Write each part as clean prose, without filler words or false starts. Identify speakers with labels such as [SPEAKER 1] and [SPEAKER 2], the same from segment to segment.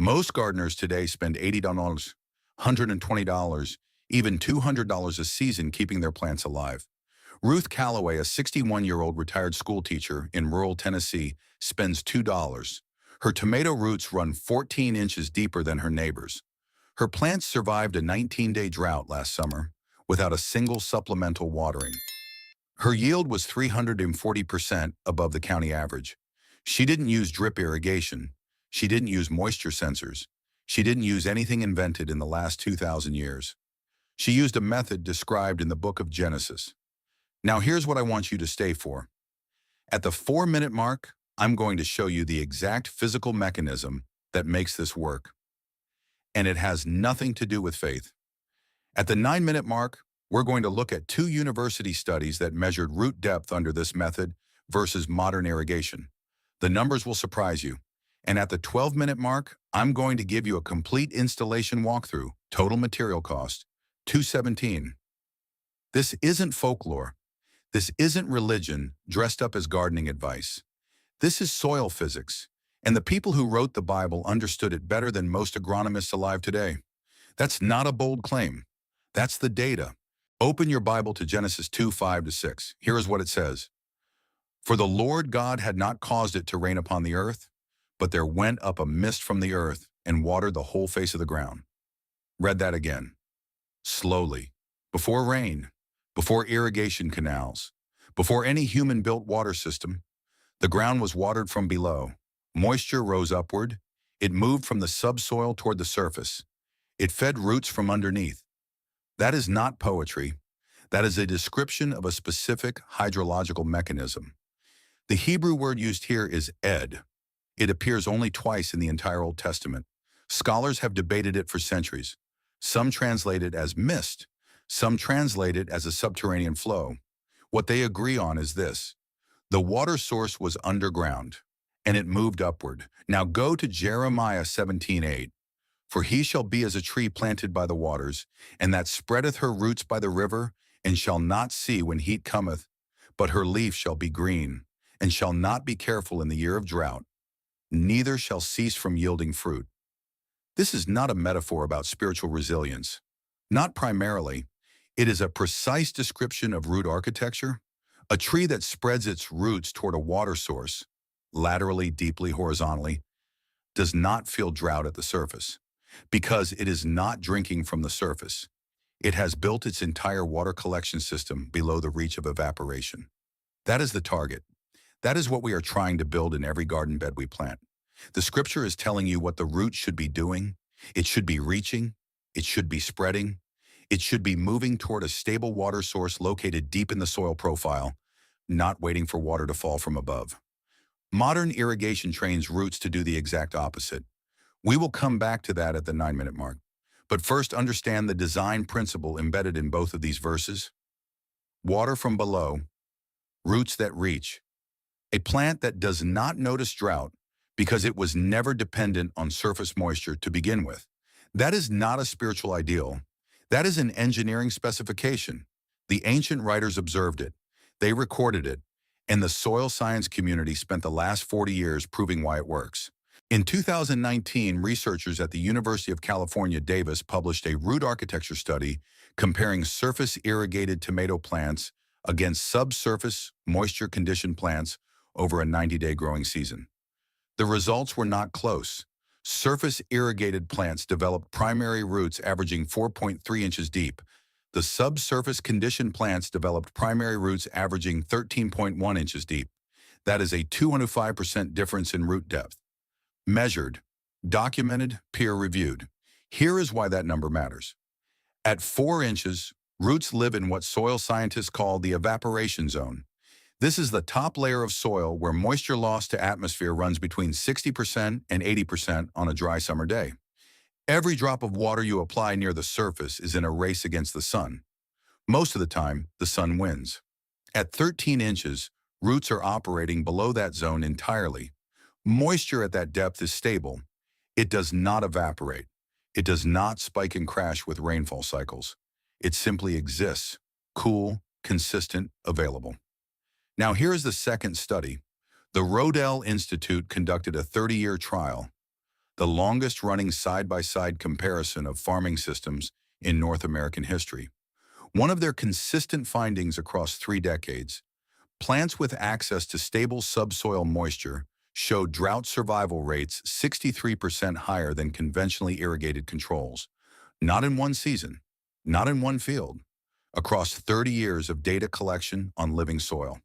[SPEAKER 1] Most gardeners today spend $80, $120, even $200 a season keeping their plants alive. Ruth Calloway, a 61-year-old retired school teacher in rural Tennessee, spends $2. Her tomato roots run 14 inches deeper than her neighbors. Her plants survived a 19-day drought last summer without a single supplemental watering. Her yield was 340% above the county average. She didn't use drip irrigation. She didn't use moisture sensors. She didn't use anything invented in the last 2,000 years. She used a method described in the book of Genesis. Now here's what I want you to stay for. At the 4-minute mark, I'm going to show you the exact physical mechanism that makes this work. And it has nothing to do with faith. At the 9-minute mark, we're going to look at 2 university studies that measured root depth under this method versus modern irrigation. The numbers will surprise you. And at the 12-minute mark, I'm going to give you a complete installation walkthrough, total material cost, $217. This isn't folklore. This isn't religion dressed up as gardening advice. This is soil physics, and the people who wrote the Bible understood it better than most agronomists alive today. That's not a bold claim. That's the data. Open your Bible to Genesis 2:5-6. Here is what it says. For the Lord God had not caused it to rain upon the earth, but there went up a mist from the earth and watered the whole face of the ground. Read that again. Slowly. Before rain, before irrigation canals, before any human-built water system, the ground was watered from below. Moisture rose upward. It moved from the subsoil toward the surface. It fed roots from underneath. That is not poetry. That is a description of a specific hydrological mechanism. The Hebrew word used here is ed. It appears only twice in the entire Old Testament. Scholars have debated it for centuries. Some translate it as mist. Some translate it as a subterranean flow. What they agree on is this. The water source was underground, and it moved upward. Now go to Jeremiah 17:8. For he shall be as a tree planted by the waters, and that spreadeth her roots by the river, and shall not see when heat cometh, but her leaf shall be green, and shall not be careful in the year of drought, neither shall cease from yielding fruit. This is not a metaphor about spiritual resilience. Not primarily. It is a precise description of root architecture. A tree that spreads its roots toward a water source, laterally, deeply, horizontally, does not feel drought at the surface, because it is not drinking from the surface. It has built its entire water collection system below the reach of evaporation. That is the target. That is what we are trying to build in every garden bed we plant. The scripture is telling you what the root should be doing. It should be reaching. It should be spreading. It should be moving toward a stable water source located deep in the soil profile, not waiting for water to fall from above. Modern irrigation trains roots to do the exact opposite. We will come back to that at the 9-minute mark. But first, understand the design principle embedded in both of these verses. Water from below, roots that reach. A plant that does not notice drought because it was never dependent on surface moisture to begin with. That is not a spiritual ideal. That is an engineering specification. The ancient writers observed it. They recorded it. And the soil science community spent the last 40 years proving why it works. In 2019, researchers at the University of California, Davis published a root architecture study comparing surface-irrigated tomato plants against subsurface, moisture-conditioned plants over a 90-day growing season. The results were not close. Surface-irrigated plants developed primary roots averaging 4.3 inches deep. The subsurface conditioned plants developed primary roots averaging 13.1 inches deep. That is a 205% difference in root depth. Measured, documented, peer-reviewed. Here is why that number matters. At 4 inches, roots live in what soil scientists call the evaporation zone. This is the top layer of soil where moisture loss to atmosphere runs between 60% and 80% on a dry summer day. Every drop of water you apply near the surface is in a race against the sun. Most of the time, the sun wins. At 13 inches, roots are operating below that zone entirely. Moisture at that depth is stable. It does not evaporate. It does not spike and crash with rainfall cycles. It simply exists, cool, consistent, available. Now here is the second study. The Rodell Institute conducted a 30-year trial. the longest-running side-by-side comparison of farming systems in North American history. One of their consistent findings across 3 decades, plants with access to stable subsoil moisture showed drought survival rates 63% higher than conventionally irrigated controls. Not in one season, not in one field, across 30 years of data collection on living soil.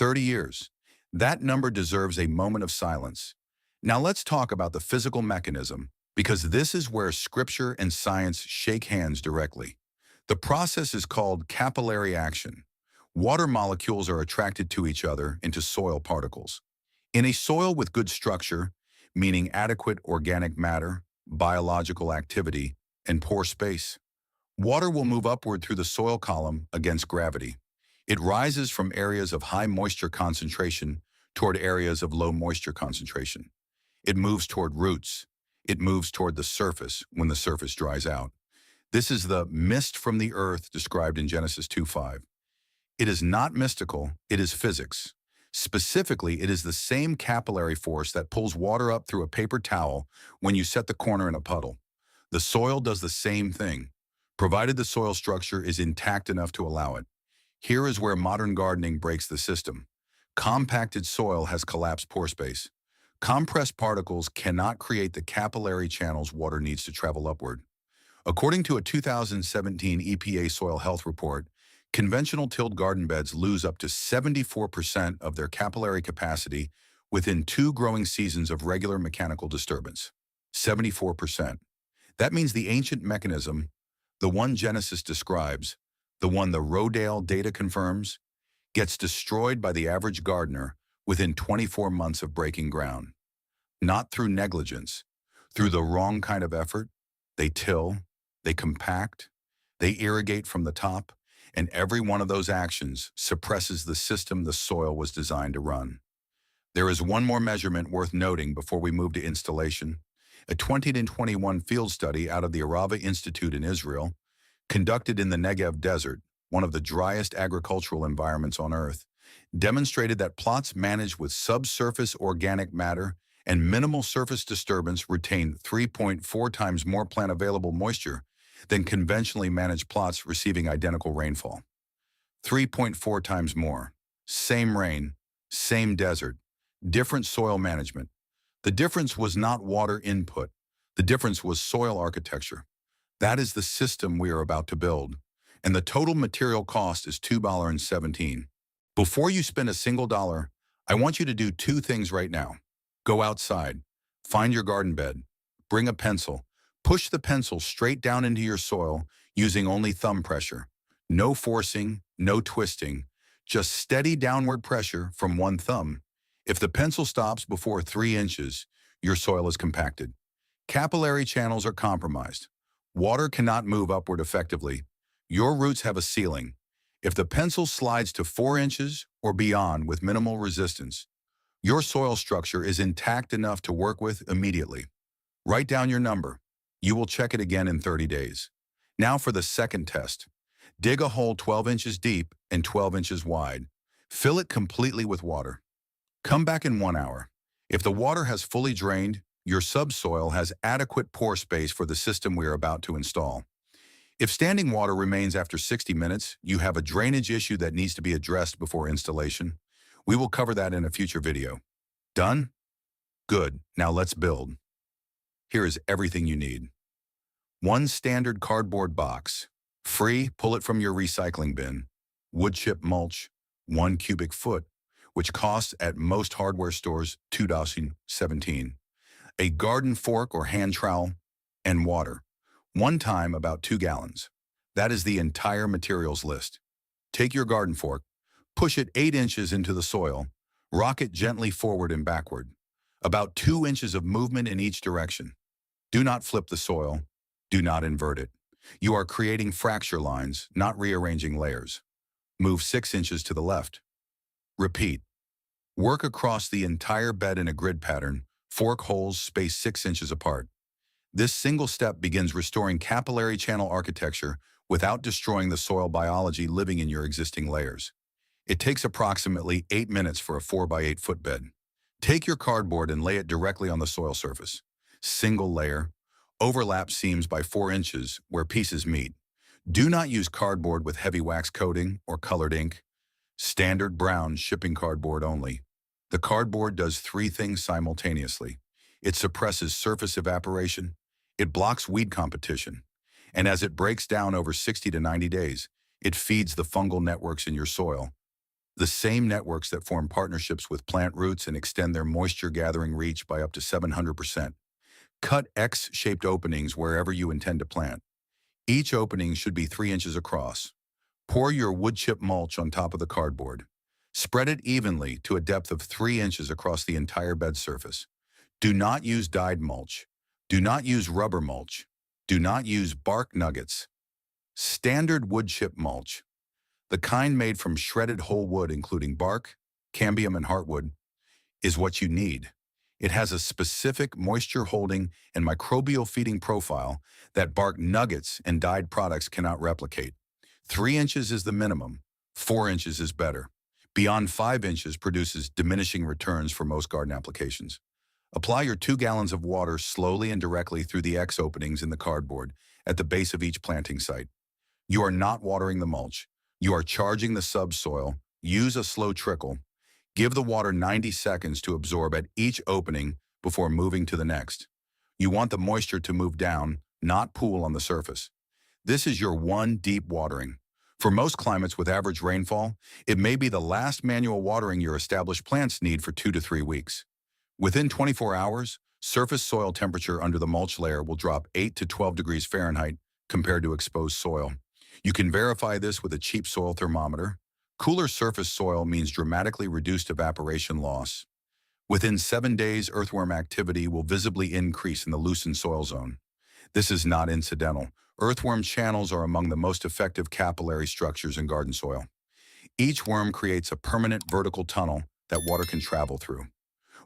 [SPEAKER 1] 30 years. That number deserves a moment of silence. Now let's talk about the physical mechanism, because this is where scripture and science shake hands directly. The process is called capillary action. Water molecules are attracted to each other into soil particles. In a soil with good structure, meaning adequate organic matter, biological activity, and pore space, water will move upward through the soil column against gravity. It rises from areas of high moisture concentration toward areas of low moisture concentration. It moves toward roots. It moves toward the surface when the surface dries out. This is the mist from the earth described in Genesis 2:5. It is not mystical, it is physics. Specifically, it is the same capillary force that pulls water up through a paper towel when you set the corner in a puddle. The soil does the same thing, provided the soil structure is intact enough to allow it. Here is where modern gardening breaks the system. Compacted soil has collapsed pore space. Compressed particles cannot create the capillary channels water needs to travel upward. According to a 2017 EPA soil health report, conventional tilled garden beds lose up to 74% of their capillary capacity within 2 growing seasons of regular mechanical disturbance. 74%. That means the ancient mechanism, the one Genesis describes, the one the Rodale data confirms, gets destroyed by the average gardener within 24 months of breaking ground. Not through negligence, through the wrong kind of effort. They till, they compact, they irrigate from the top, and every one of those actions suppresses the system the soil was designed to run. There is one more measurement worth noting before we move to installation. A 2021 field study out of the Arava Institute in Israel, conducted in the Negev Desert, one of the driest agricultural environments on Earth, demonstrated that plots managed with subsurface organic matter and minimal surface disturbance retain 3.4 times more plant-available moisture than conventionally managed plots receiving identical rainfall. 3.4 times more. Same rain, same desert, different soil management. The difference was not water input. The difference was soil architecture. That is the system we are about to build, and the total material cost is $2.17. Before you spend a single dollar, I want you to do 2 things right now. Go outside, find your garden bed, bring a pencil, push the pencil straight down into your soil using only thumb pressure. No forcing, no twisting, just steady downward pressure from one thumb. If the pencil stops before 3 inches, your soil is compacted. Capillary channels are compromised. Water cannot move upward effectively. Your roots have a ceiling. If the pencil slides to 4 inches or beyond with minimal resistance, your soil structure is intact enough to work with immediately. Write down your number. You will check it again in 30 days. Now for the second test. Dig a hole 12 inches deep and 12 inches wide. Fill it completely with water. Come back in 1 hour. If the water has fully drained, your subsoil has adequate pore space for the system we are about to install. If standing water remains after 60 minutes, you have a drainage issue that needs to be addressed before installation. We will cover that in a future video. Done? Good. Now let's build. Here is everything you need. 1 standard cardboard box. Free, pull it from your recycling bin. Wood chip mulch, 1 cubic foot, which costs at most hardware stores $2.17. A garden fork or hand trowel, and water. One time about 2 gallons. That is the entire materials list. Take your garden fork, push it 8 inches into the soil, rock it gently forward and backward. About 2 inches of movement in each direction. Do not flip the soil. Do not invert it. You are creating fracture lines, not rearranging layers. Move 6 inches to the left. Repeat. Work across the entire bed in a grid pattern, fork holes spaced 6 inches apart. This single step begins restoring capillary channel architecture without destroying the soil biology living in your existing layers. It takes approximately 8 minutes for a 4 by 8 foot bed. Take your cardboard and lay it directly on the soil surface. single layer, overlap seams by 4 inches where pieces meet. Do not use cardboard with heavy wax coating or colored ink. Standard brown shipping cardboard only. The cardboard does 3 things simultaneously. It suppresses surface evaporation, it blocks weed competition, and as it breaks down over 60 to 90 days, it feeds the fungal networks in your soil. The same networks that form partnerships with plant roots and extend their moisture gathering reach by up to 700%. Cut X-shaped openings wherever you intend to plant. Each opening should be 3 inches across. Pour your wood chip mulch on top of the cardboard. Spread it evenly to a depth of 3 inches across the entire bed surface. Do not use dyed mulch. Do not use rubber mulch. Do not use bark nuggets. Standard wood chip mulch, the kind made from shredded whole wood including bark, cambium, and heartwood, is what you need. It has a specific moisture-holding and microbial feeding profile that bark nuggets and dyed products cannot replicate. 3 inches is the minimum. 4 inches is better. Beyond 5 inches produces diminishing returns for most garden applications. Apply your 2 gallons of water slowly and directly through the X openings in the cardboard at the base of each planting site. You are not watering the mulch. You are charging the subsoil. Use a slow trickle. Give the water 90 seconds to absorb at each opening before moving to the next. You want the moisture to move down, not pool on the surface. This is your one deep watering. For most climates with average rainfall, it may be the last manual watering your established plants need for 2 to 3 weeks. Within 24 hours, surface soil temperature under the mulch layer will drop 8 to 12 degrees Fahrenheit compared to exposed soil. You can verify this with a cheap soil thermometer. Cooler surface soil means dramatically reduced evaporation loss. Within 7 days, earthworm activity will visibly increase in the loosened soil zone. This is not incidental. Earthworm channels are among the most effective capillary structures in garden soil. Each worm creates a permanent vertical tunnel that water can travel through.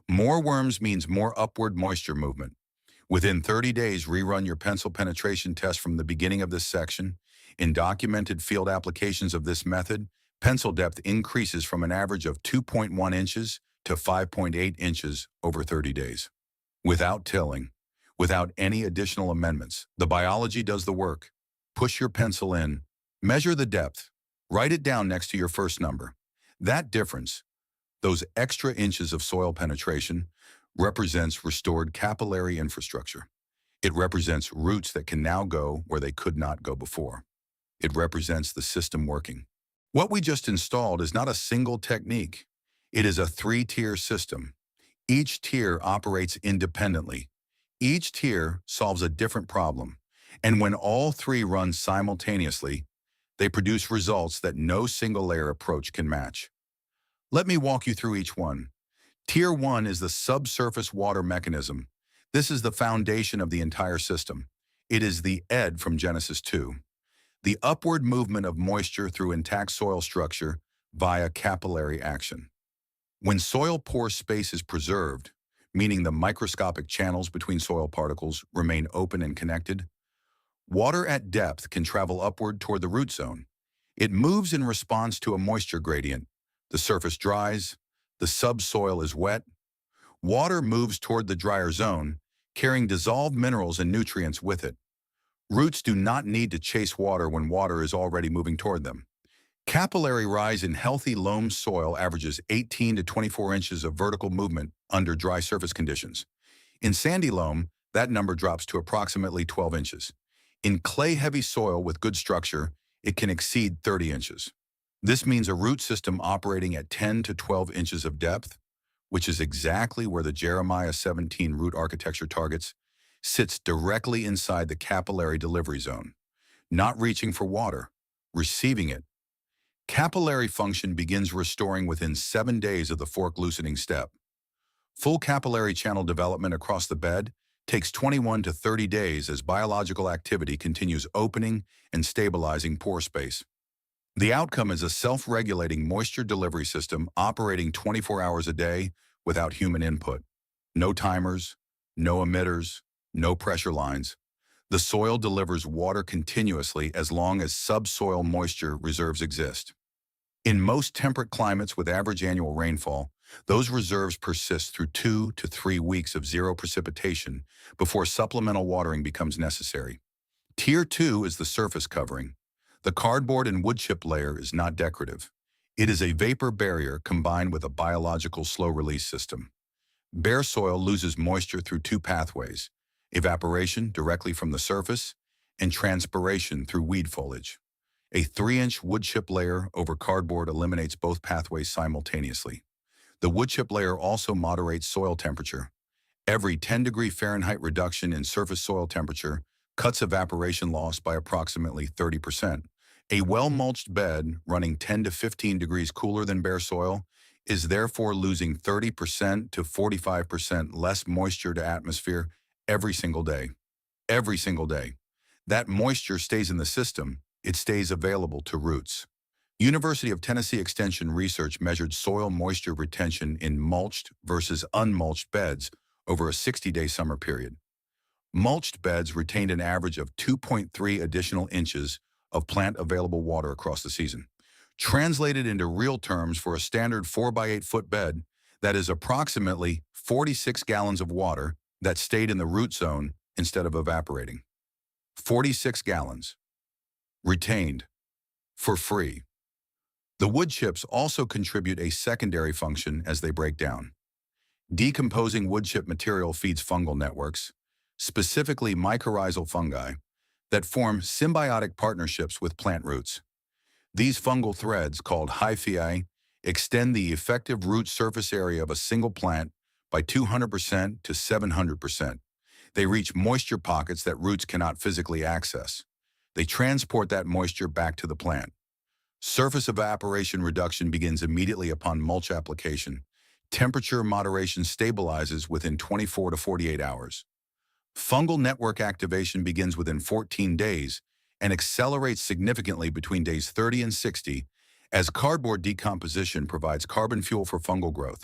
[SPEAKER 1] More worms means more upward moisture movement. Within 30 days, rerun your pencil penetration test from the beginning of this section. In documented field applications of this method, pencil depth increases from an average of 2.1 inches to 5.8 inches over 30 days. Without tilling, without any additional amendments, the biology does the work. Push your pencil in, measure the depth, write it down next to your first number. That difference, those extra inches of soil penetration, represents restored capillary infrastructure. It represents roots that can now go where they could not go before. It represents the system working. What we just installed is not a single technique. It is a 3-tier system. Each tier operates independently. Each tier solves a different problem. And when all 3 run simultaneously, they produce results that no single layer approach can match. Let me walk you through each one. Tier 1 is the subsurface water mechanism. This is the foundation of the entire system. It is the ED from Genesis 2. The upward movement of moisture through intact soil structure via capillary action. When soil pore space is preserved, meaning the microscopic channels between soil particles remain open and connected, water at depth can travel upward toward the root zone. It moves in response to a moisture gradient. The surface dries, the subsoil is wet. Water moves toward the drier zone, carrying dissolved minerals and nutrients with it. Roots do not need to chase water when water is already moving toward them. Capillary rise in healthy loam soil averages 18 to 24 inches of vertical movement under dry surface conditions. In sandy loam, that number drops to approximately 12 inches. In clay-heavy soil with good structure, it can exceed 30 inches. This means a root system operating at 10 to 12 inches of depth, which is exactly where the Jeremiah 17 root architecture targets, sits directly inside the capillary delivery zone, not reaching for water, receiving it. Capillary function begins restoring within 7 days of the fork loosening step. Full capillary channel development across the bed takes 21 to 30 days as biological activity continues opening and stabilizing pore space. The outcome is a self-regulating moisture delivery system operating 24 hours a day without human input. No timers, no emitters, no pressure lines. The soil delivers water continuously as long as subsoil moisture reserves exist. In most temperate climates with average annual rainfall, Those reserves persist through 2 to 3 weeks of zero precipitation before supplemental watering becomes necessary. Tier 2 is the surface covering. The cardboard and wood chip layer is not decorative. It is a vapor barrier combined with a biological slow-release system. Bare soil loses moisture through two pathways: evaporation directly from the surface and transpiration through weed foliage. A 3-inch wood chip layer over cardboard eliminates both pathways simultaneously. The wood chip layer also moderates soil temperature. Every 10-degree Fahrenheit reduction in surface soil temperature cuts evaporation loss by approximately 30%. A well-mulched bed running 10 to 15 degrees cooler than bare soil is therefore losing 30% to 45% less moisture to atmosphere every single day. Every single day. That moisture stays in the system. It stays available to roots. University of Tennessee Extension research measured soil moisture retention in mulched versus unmulched beds over a 60-day summer period. Mulched beds retained an average of 2.3 additional inches of plant-available water across the season. Translated into real terms, for a standard 4 by 8 foot bed, that is approximately 46 gallons of water that stayed in the root zone instead of evaporating. 46 gallons. Retained. For free. The wood chips also contribute a secondary function as they break down. Decomposing wood chip material feeds fungal networks, specifically mycorrhizal fungi, that form symbiotic partnerships with plant roots. These fungal threads, called hyphae, extend the effective root surface area of a single plant by 200% to 700%. They reach moisture pockets that roots cannot physically access. They transport that moisture back to the plant. Surface evaporation reduction begins immediately upon mulch application. Temperature moderation stabilizes within 24 to 48 hours. Fungal network activation begins within 14 days and accelerates significantly between days 30 and 60 as cardboard decomposition provides carbon fuel for fungal growth.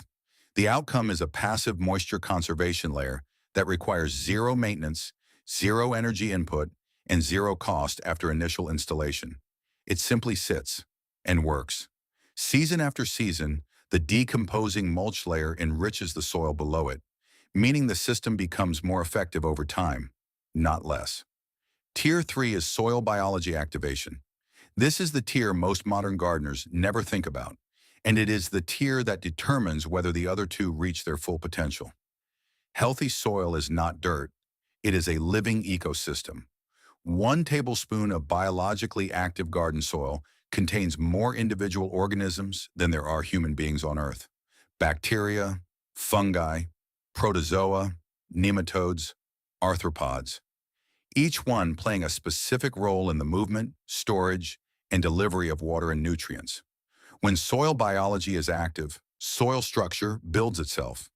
[SPEAKER 1] The outcome is a passive moisture conservation layer that requires zero maintenance, zero energy input, and zero cost after initial installation. It simply sits and works. Season after season, the decomposing mulch layer enriches the soil below it, meaning the system becomes more effective over time, not less. Tier 3 is soil biology activation. This is the tier most modern gardeners never think about, and it is the tier that determines whether the other two reach their full potential. Healthy soil is not dirt. It is a living ecosystem. 1 tablespoon of biologically active garden soil contains more individual organisms than there are human beings on Earth. Bacteria, fungi, protozoa, nematodes, arthropods. Each one playing a specific role in the movement, storage, and delivery of water and nutrients. When soil biology is active, soil structure builds itself.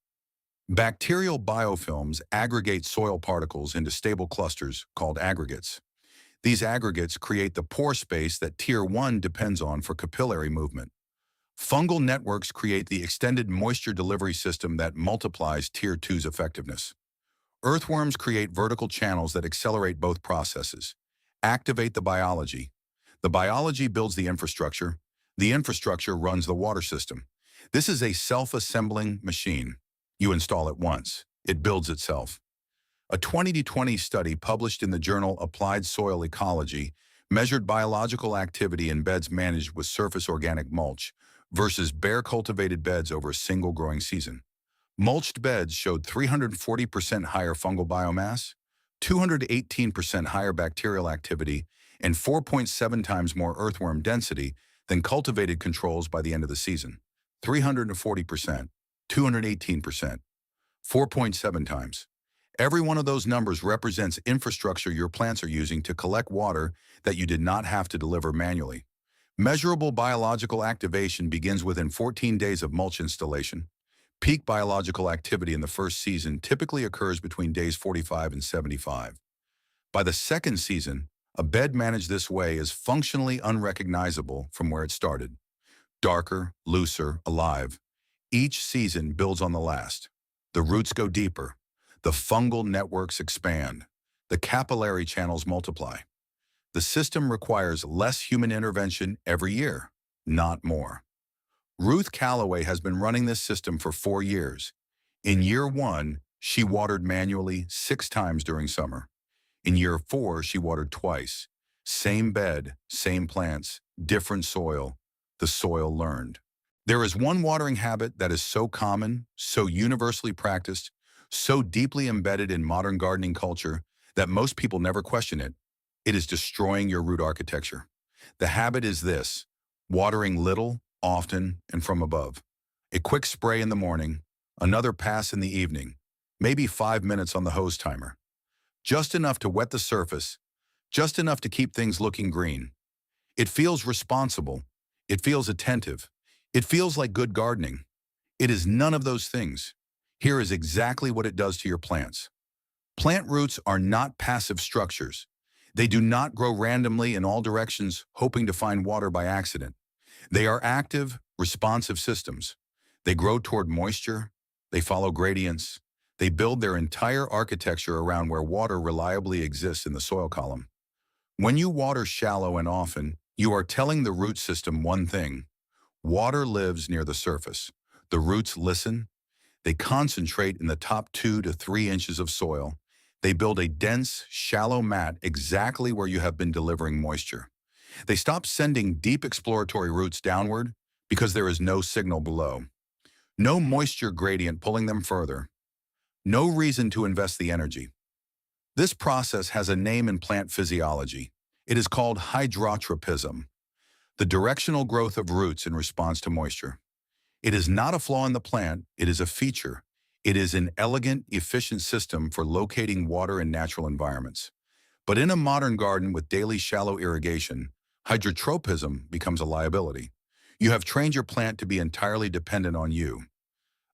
[SPEAKER 1] Bacterial biofilms aggregate soil particles into stable clusters called aggregates. These aggregates create the pore space that Tier 1 depends on for capillary movement. Fungal networks create the extended moisture delivery system that multiplies Tier 2's effectiveness. Earthworms create vertical channels that accelerate both processes. Activate the biology. The biology builds the infrastructure. The infrastructure runs the water system. This is a self-assembling machine. You install it once. It builds itself. A 2020 study published in the journal Applied Soil Ecology measured biological activity in beds managed with surface organic mulch versus bare cultivated beds over a single growing season. Mulched beds showed 340% higher fungal biomass, 218% higher bacterial activity, and 4.7 times more earthworm density than cultivated controls by the end of the season. 340%, 218%, 4.7 times. Every one of those numbers represents infrastructure your plants are using to collect water that you did not have to deliver manually. Measurable biological activation begins within 14 days of mulch installation. Peak biological activity in the first season typically occurs between days 45 and 75. By the second season, a bed managed this way is functionally unrecognizable from where it started. Darker, looser, alive. Each season builds on the last. The roots go deeper. The fungal networks expand. The capillary channels multiply. The system requires less human intervention every year, not more. Ruth Calloway has been running this system for 4 years. In year one, she watered manually 6 times during summer. In year four, she watered twice. Same bed, same plants, different soil. The soil learned. There is one watering habit that is so common, so universally practiced, so deeply embedded in modern gardening culture that most people never question it. It is destroying your root architecture. The habit is this: watering little, often, and from above. A quick spray in the morning, another pass in the evening, maybe 5 minutes on the hose timer. Just enough to wet the surface, just enough to keep things looking green. It feels responsible. It feels attentive. It feels like good gardening. It is none of those things. Here is exactly what it does to your plants. Plant roots are not passive structures. They do not grow randomly in all directions, hoping to find water by accident. They are active, responsive systems. They grow toward moisture. They follow gradients. They build their entire architecture around where water reliably exists in the soil column. When you water shallow and often, you are telling the root system one thing: water lives near the surface. The roots listen. They concentrate in the top 2 to 3 inches of soil. They build a dense, shallow mat exactly where you have been delivering moisture. They stop sending deep exploratory roots downward because there is no signal below. No moisture gradient pulling them further. No reason to invest the energy. This process has a name in plant physiology. It is called hydrotropism, the directional growth of roots in response to moisture. It is not a flaw in the plant, it is a feature. It is an elegant, efficient system for locating water in natural environments. But in a modern garden with daily shallow irrigation, hydrotropism becomes a liability. You have trained your plant to be entirely dependent on you.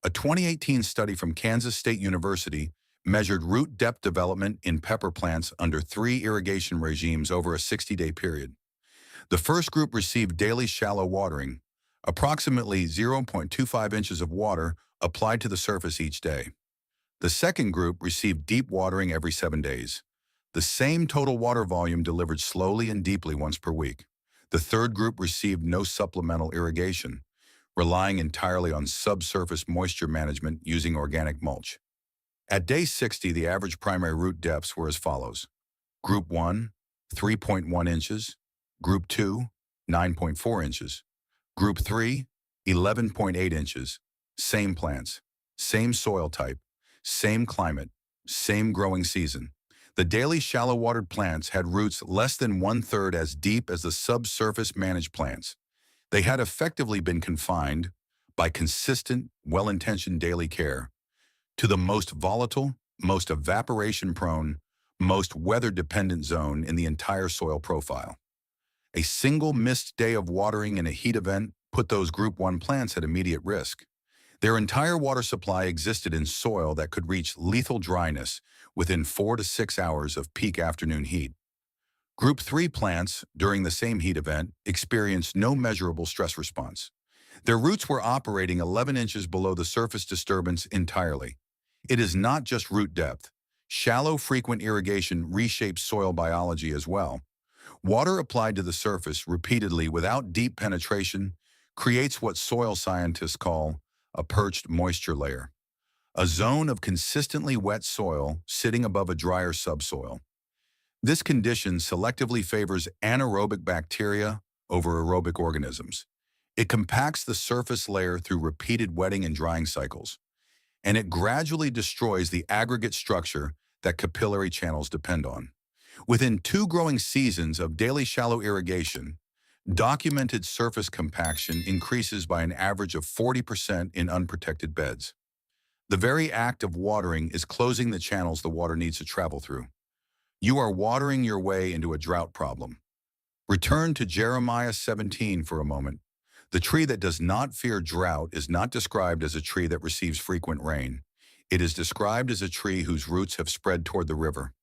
[SPEAKER 1] A 2018 study from Kansas State University measured root depth development in pepper plants under 3 irrigation regimes over a 60-day period. The first group received daily shallow watering, approximately 0.25 inches of water applied to the surface each day. The second group received deep watering every 7 days. The same total water volume delivered slowly and deeply once per week. The third group received no supplemental irrigation, relying entirely on subsurface moisture management using organic mulch. At day 60, the average primary root depths were as follows: Group 1, 3.1 inches; Group 2, 9.4 inches; Group 3, 11.8 inches. Same plants, same soil type, same climate, same growing season. The daily shallow watered plants had roots less than 1/3 as deep as the subsurface managed plants. They had effectively been confined, by consistent, well-intentioned daily care, to the most volatile, most evaporation-prone, most weather-dependent zone in the entire soil profile. A single missed day of watering in a heat event put those Group 1 plants at immediate risk. Their entire water supply existed in soil that could reach lethal dryness within 4 to 6 hours of peak afternoon heat. Group 3 plants, during the same heat event, experienced no measurable stress response. Their roots were operating 11 inches below the surface disturbance entirely. It is not just root depth. Shallow, frequent irrigation reshapes soil biology as well. Water applied to the surface repeatedly without deep penetration creates what soil scientists call a perched moisture layer, a zone of consistently wet soil sitting above a drier subsoil. This condition selectively favors anaerobic bacteria over aerobic organisms. It compacts the surface layer through repeated wetting and drying cycles, and it gradually destroys the aggregate structure that capillary channels depend on. Within 2 growing seasons of daily shallow irrigation, documented surface compaction increases by an average of 40% in unprotected beds. The very act of watering is closing the channels the water needs to travel through. You are watering your way into a drought problem. Return to Jeremiah 17 for a moment. The tree that does not fear drought is not described as a tree that receives frequent rain. It is described as a tree whose roots have spread toward the river,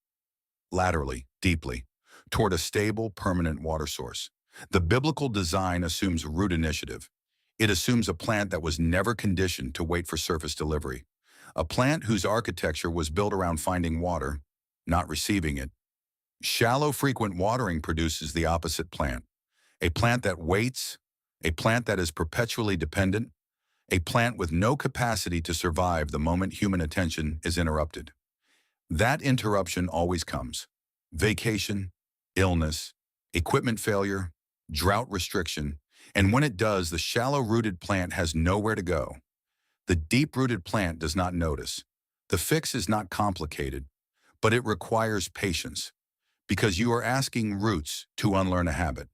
[SPEAKER 1] laterally, deeply, toward a stable, permanent water source. The biblical design assumes root initiative. It assumes a plant that was never conditioned to wait for surface delivery. A plant whose architecture was built around finding water, not receiving it. Shallow, frequent watering produces the opposite plant. A plant that waits, a plant that is perpetually dependent, a plant with no capacity to survive the moment human attention is interrupted. That interruption always comes. Vacation, illness, equipment failure, drought restriction, and when it does, the shallow-rooted plant has nowhere to go. The deep-rooted plant does not notice. The fix is not complicated, but it requires patience, because you are asking roots to unlearn a habit.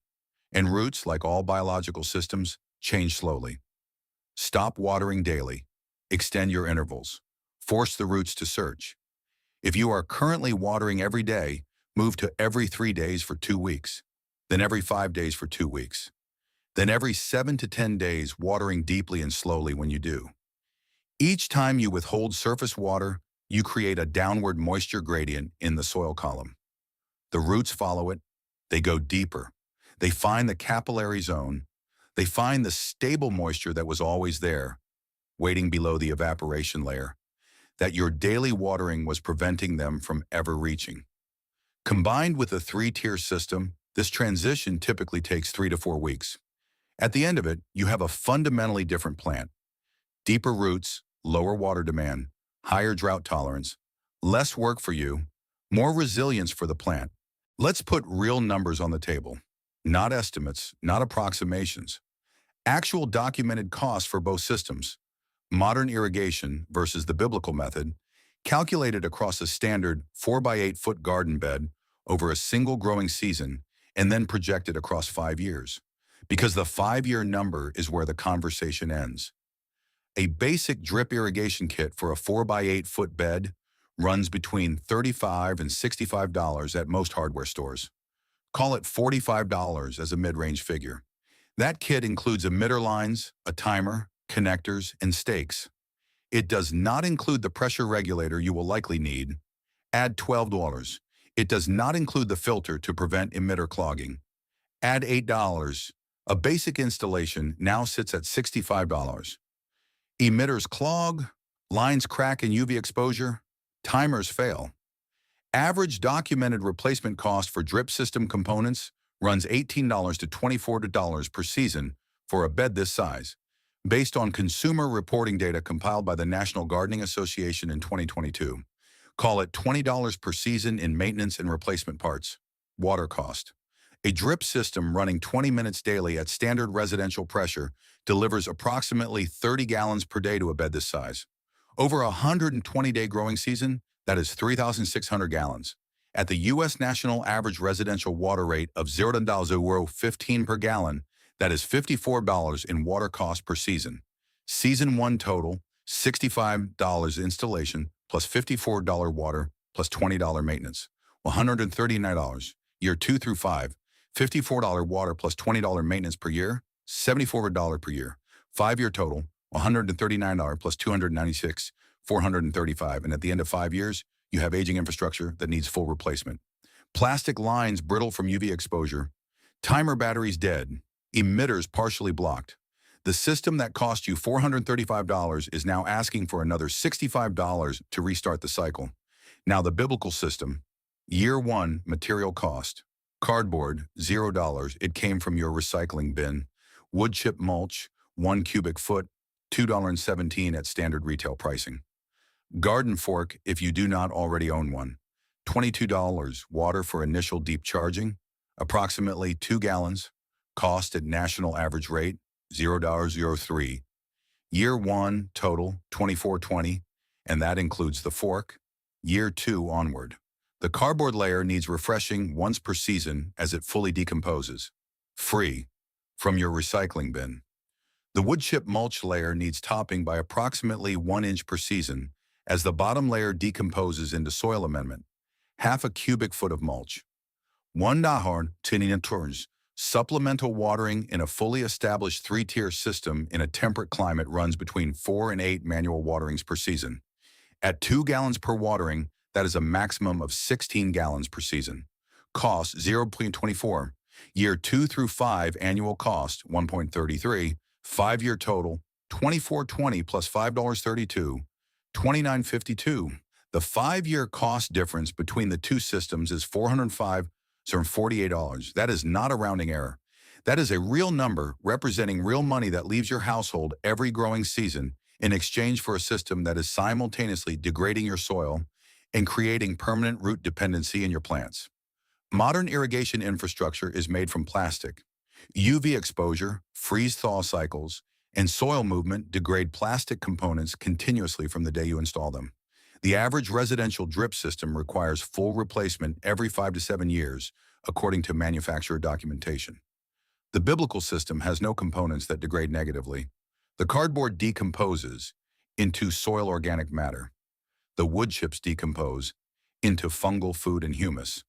[SPEAKER 1] And roots, like all biological systems, change slowly. Stop watering daily. Extend your intervals. Force the roots to search. If you are currently watering every day, move to every 3 days for 2 weeks, then every 5 days for 2 weeks, then every 7 to 10 days, watering deeply and slowly when you do. Each time you withhold surface water, you create a downward moisture gradient in the soil column. The roots follow it. They go deeper. They find the capillary zone. They find the stable moisture that was always there, waiting below the evaporation layer, that your daily watering was preventing them from ever reaching. Combined with a 3-tier system, this transition typically takes 3 to 4 weeks. At the end of it, you have a fundamentally different plant. Deeper roots, lower water demand, higher drought tolerance, less work for you, more resilience for the plant. Let's put real numbers on the table. Not estimates, not approximations. Actual documented costs for both systems. Modern irrigation versus the biblical method, calculated across a standard 4 by 8 foot garden bed over a single growing season, and then projected across 5 years. Because the 5-year number is where the conversation ends. A basic drip irrigation kit for a 4 by 8 foot bed runs between $35 and $65 at most hardware stores. Call it $45 as a mid-range figure. That kit includes emitter lines, a timer, connectors, and stakes. It does not include the pressure regulator you will likely need. Add $12. It does not include the filter to prevent emitter clogging. Add $8. A basic installation now sits at $65. Emitters clog, lines crack in UV exposure, timers fail. Average documented replacement cost for drip system components runs $18 to $24 per season for a bed this size, based on consumer reporting data compiled by the National Gardening Association in 2022. Call it $20 per season in maintenance and replacement parts. Water cost. A drip system running 20 minutes daily at standard residential pressure delivers approximately 30 gallons per day to a bed this size. Over a 120-day growing season, that is 3,600 gallons. At the U.S. national average residential water rate of 0.015 per gallon, that is $54 in water cost per season. Season 1 total, $65 installation, plus $54 water, plus $20 maintenance, $139. Year 2 through 5, $54 water plus $20 maintenance per year, $74 per year. 5-year total, $139 plus $296, $435. And at the end of 5 years, you have aging infrastructure that needs full replacement. Plastic lines brittle from UV exposure, timer batteries dead, emitters partially blocked. The system that cost you $435 is now asking for another $65 to restart the cycle. Now the biblical system, year 1 material cost. Cardboard, $0, it came from your recycling bin. Wood chip mulch, 1 cubic foot, $2.17 at standard retail pricing. Garden fork, if you do not already own one, $22. Water for initial deep charging, approximately 2 gallons. Cost at national average rate, $0.03. Year 1 total, $24.20, and that includes the fork. Year 2 onward. The cardboard layer needs refreshing once per season as it fully decomposes. Free, from your recycling bin. The wood chip mulch layer needs topping by approximately 1 inch per season as the bottom layer decomposes into soil amendment. Half a cubic foot of mulch. $1 supplemental watering in a fully established 3-tier system in a temperate climate runs between 4 and 8 manual waterings per season. At 2 gallons per watering, that is a maximum of 16 gallons per season. Cost $0.24. Year 2 through 5 annual cost $1.33. 5-year total $24.20 plus $5.32, $29.52. The 5-year cost difference between the two systems is $405 or $48. That is not a rounding error. That is a real number representing real money that leaves your household every growing season in exchange for a system that is simultaneously degrading your soil and creating permanent root dependency in your plants. Modern irrigation infrastructure is made from plastic. UV exposure, freeze-thaw cycles, and soil movement degrade plastic components continuously from the day you install them. The average residential drip system requires full replacement every 5 to 7 years, according to manufacturer documentation. The biblical system has no components that degrade negatively. The cardboard decomposes into soil organic matter. The wood chips decompose into fungal food and humus.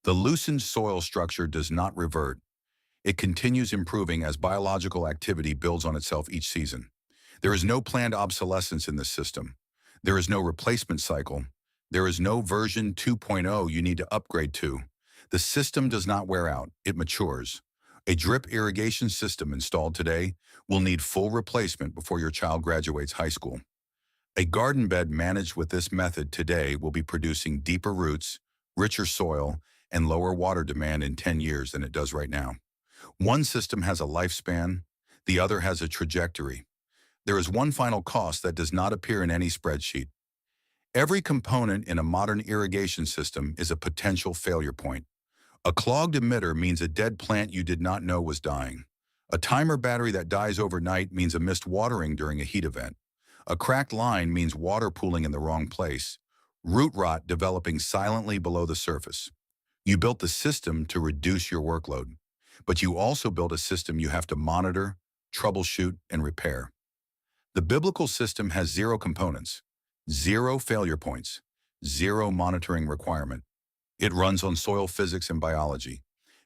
[SPEAKER 1] The loosened soil structure does not revert. It continues improving as biological activity builds on itself each season. There is no planned obsolescence in this system. There is no replacement cycle. There is no version 2.0 you need to upgrade to. The system does not wear out, it matures. A drip irrigation system installed today will need full replacement before your child graduates high school. A garden bed managed with this method today will be producing deeper roots, richer soil, and lower water demand in 10 years than it does right now. One system has a lifespan, the other has a trajectory. There is one final cost that does not appear in any spreadsheet. Every component in a modern irrigation system is a potential failure point. A clogged emitter means a dead plant you did not know was dying. A timer battery that dies overnight means a missed watering during a heat event. A cracked line means water pooling in the wrong place. Root rot developing silently below the surface. You built the system to reduce your workload, but you also built a system you have to monitor, troubleshoot, and repair. The biblical system has zero components, zero failure points, zero monitoring requirement. It runs on soil physics and biology,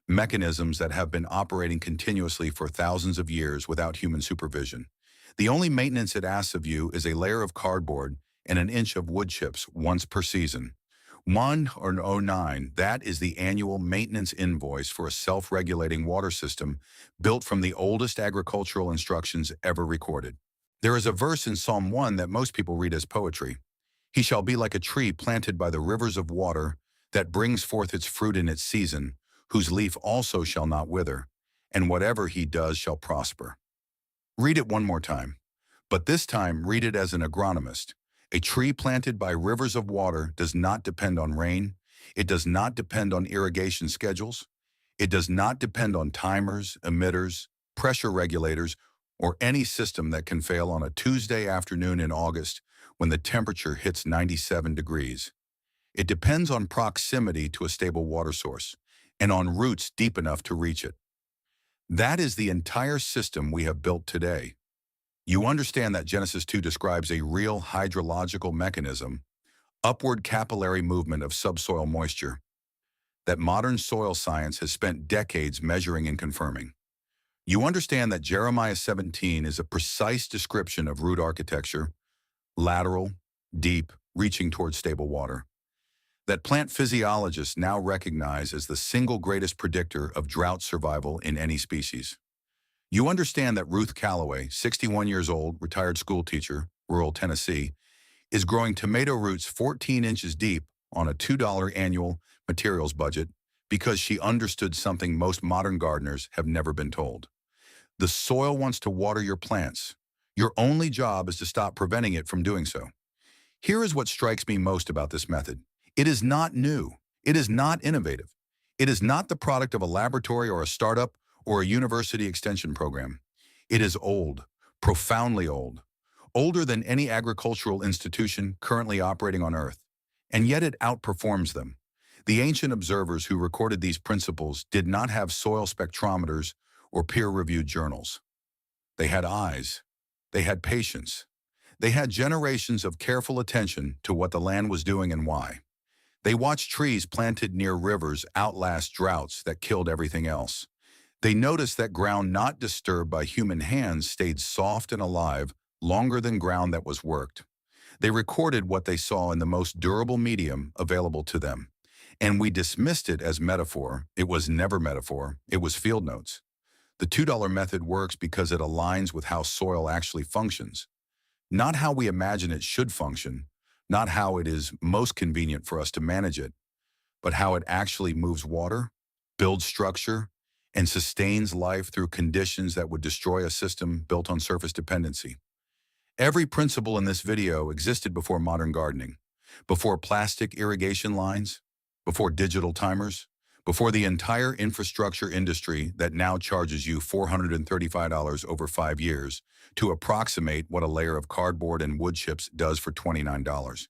[SPEAKER 1] mechanisms that have been operating continuously for thousands of years without human supervision. The only maintenance it asks of you is a layer of cardboard and an inch of wood chips once per season. 109, that is the annual maintenance invoice for a self-regulating water system built from the oldest agricultural instructions ever recorded. There is a verse in Psalm 1 that most people read as poetry. He shall be like a tree planted by the rivers of water that brings forth its fruit in its season, whose leaf also shall not wither, and whatever he does shall prosper. Read it one more time, but this time read it as an agronomist. A tree planted by rivers of water does not depend on rain. It does not depend on irrigation schedules. It does not depend on timers, emitters, pressure regulators, or any system that can fail on a Tuesday afternoon in August when the temperature hits 97 degrees. It depends on proximity to a stable water source and on roots deep enough to reach it. That is the entire system we have built today. You understand that Genesis 2 describes a real hydrological mechanism, upward capillary movement of subsoil moisture, that modern soil science has spent decades measuring and confirming. You understand that Jeremiah 17 is a precise description of root architecture, lateral, deep, reaching towards stable water, that plant physiologists now recognize as the single greatest predictor of drought survival in any species. You understand that Ruth Calloway, 61 years old, retired school teacher, rural Tennessee, is growing tomato roots 14 inches deep on a $2 annual materials budget because she understood something most modern gardeners have never been told. The soil wants to water your plants. Your only job is to stop preventing it from doing so. Here is what strikes me most about this method. It is not new. It is not innovative. It is not the product of a laboratory or a startup or a university extension program. It is old, profoundly old, older than any agricultural institution currently operating on Earth, and yet it outperforms them. The ancient observers who recorded these principles did not have soil spectrometers or peer-reviewed journals. They had eyes. They had patience. They had generations of careful attention to what the land was doing and why. They watched trees planted near rivers outlast droughts that killed everything else. They noticed that ground not disturbed by human hands stayed soft and alive longer than ground that was worked. They recorded what they saw in the most durable medium available to them. And we dismissed it as metaphor. It was never metaphor. It was field notes. The $2 method works because it aligns with how soil actually functions. Not how we imagine it should function, not how it is most convenient for us to manage it, but how it actually moves water, builds structure, and sustains life through conditions that would destroy a system built on surface dependency. Every principle in this video existed before modern gardening, before plastic irrigation lines, before digital timers, before the entire infrastructure industry that now charges you $435 over 5 years to approximate what a layer of cardboard and wood chips does for $29.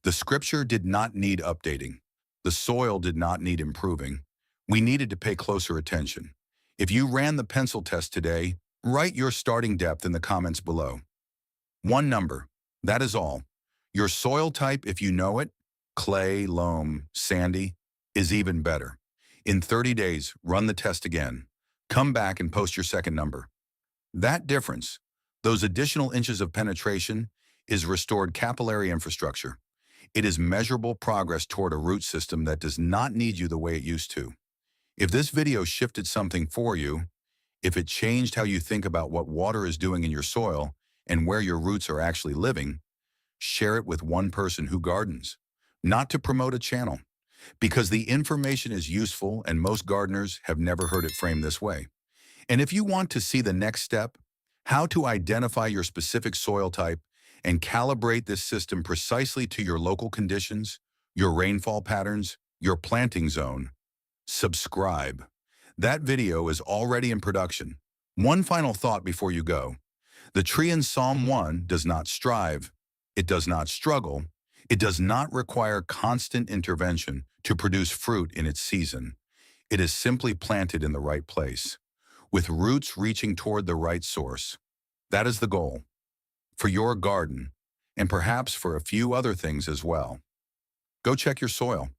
[SPEAKER 1] The scripture did not need updating. The soil did not need improving. We needed to pay closer attention. If you ran the pencil test today, write your starting depth in the comments below. One number, that is all. Your soil type, if you know it, clay, loam, sandy, is even better. In 30 days, run the test again. Come back and post your second number. That difference, those additional inches of penetration, is restored capillary infrastructure. It is measurable progress toward a root system that does not need you the way it used to. If this video shifted something for you, if it changed how you think about what water is doing in your soil and where your roots are actually living, share it with one person who gardens. Not to promote a channel, because the information is useful and most gardeners have never heard it framed this way. And if you want to see the next step, how to identify your specific soil type and calibrate this system precisely to your local conditions, your rainfall patterns, your planting zone, subscribe. That video is already in production. One final thought before you go. The tree in Psalm 1 does not strive, it does not struggle, it does not require constant intervention to produce fruit in its season. It is simply planted in the right place, with roots reaching toward the right source. That is the goal, for your garden, and perhaps for a few other things as well. Go check your soil.